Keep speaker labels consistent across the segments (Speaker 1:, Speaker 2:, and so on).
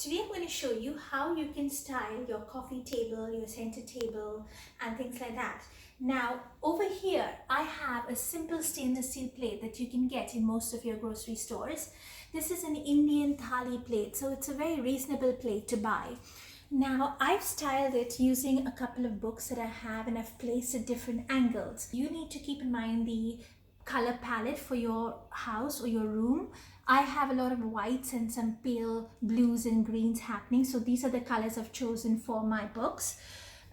Speaker 1: Today I'm going to show you how you can style your coffee table, your center table and things like that. Now over here I have a simple stainless steel plate that you can get in most of your grocery stores. This is an Indian thali plate, so it's a very reasonable plate to buy. Now I've styled it using a couple of books that I have, and I've placed at different angles. You need to keep in mind the color palette for your house or your room. I have a lot of whites and some pale blues and greens happening, so these are the colors I've chosen for my books.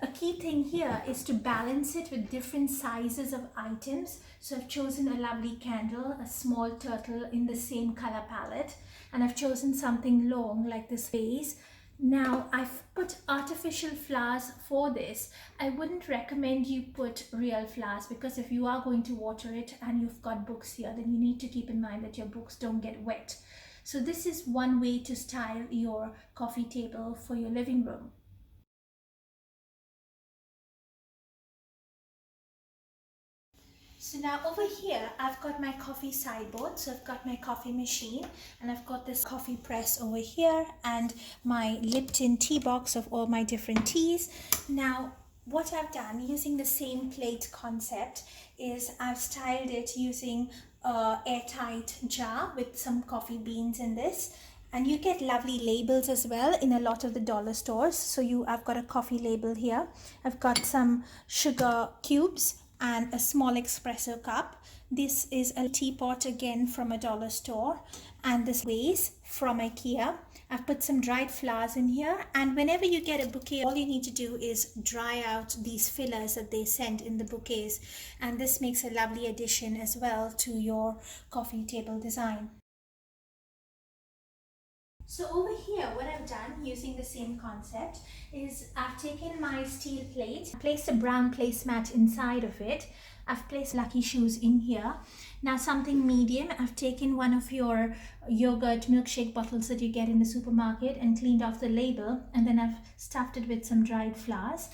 Speaker 1: A key thing here is to balance it with different sizes of items. So I've chosen a lovely candle, a small turtle in the same color palette, and I've chosen something long like this vase. Now I've put artificial flowers for this. I wouldn't recommend you put real flowers, because if you are going to water it and you've got books here, then you need to keep in mind that your books don't get wet. So this is one way to style your coffee table for your living room. So now over here, I've got my coffee sideboard. So I've got my coffee machine, and I've got this coffee press over here, and my Lipton tea box of all my different teas. Now, what I've done using the same plate concept is I've styled it using an airtight jar with some coffee beans in this. And you get lovely labels as well in a lot of the dollar stores. So I've got a coffee label here. I've got some sugar cubes and a small espresso cup. This is a teapot again from a dollar store, and this vase from IKEA. I've put some dried flowers in here, and whenever you get a bouquet, all you need to do is dry out these fillers that they send in the bouquets, and this makes a lovely addition as well to your coffee table design. So over here, what I've done using the same concept is I've taken my steel plate, placed a brown placemat inside of it. I've placed lucky shoes in here. Now something medium, I've taken one of your yogurt milkshake bottles that you get in the supermarket and cleaned off the label, and then I've stuffed it with some dried flowers.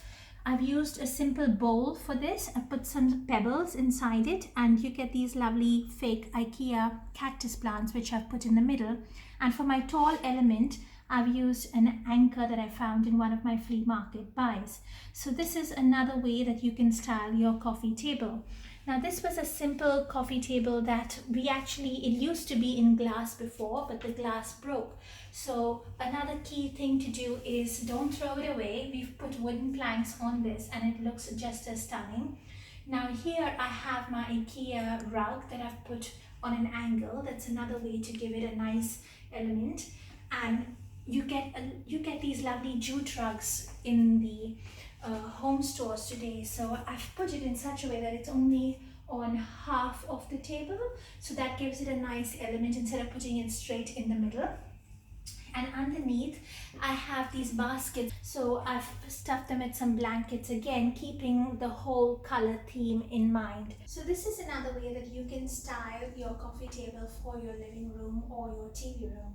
Speaker 1: I've used a simple bowl for this. I put some pebbles inside it, and you get these lovely fake IKEA cactus plants which I've put in the middle. And for my tall element, I've used an anchor that I found in one of my flea market buys. So this is another way that you can style your coffee table. Now this was a simple coffee table that it used to be in glass before, but the glass broke. So another key thing to do is don't throw it away. We've put wooden planks on this and it looks just as stunning. Now here I have my IKEA rug that I've put on an angle. That's another way to give it a nice element. And you get these lovely jute rugs in the home stores today. So I've put it in such a way that it's only on half of the table, so that gives it a nice element instead of putting it straight in the middle. And underneath I have these baskets, so I've stuffed them with some blankets, again keeping the whole color theme in mind. So this is another way that you can style your coffee table for your living room or your TV room.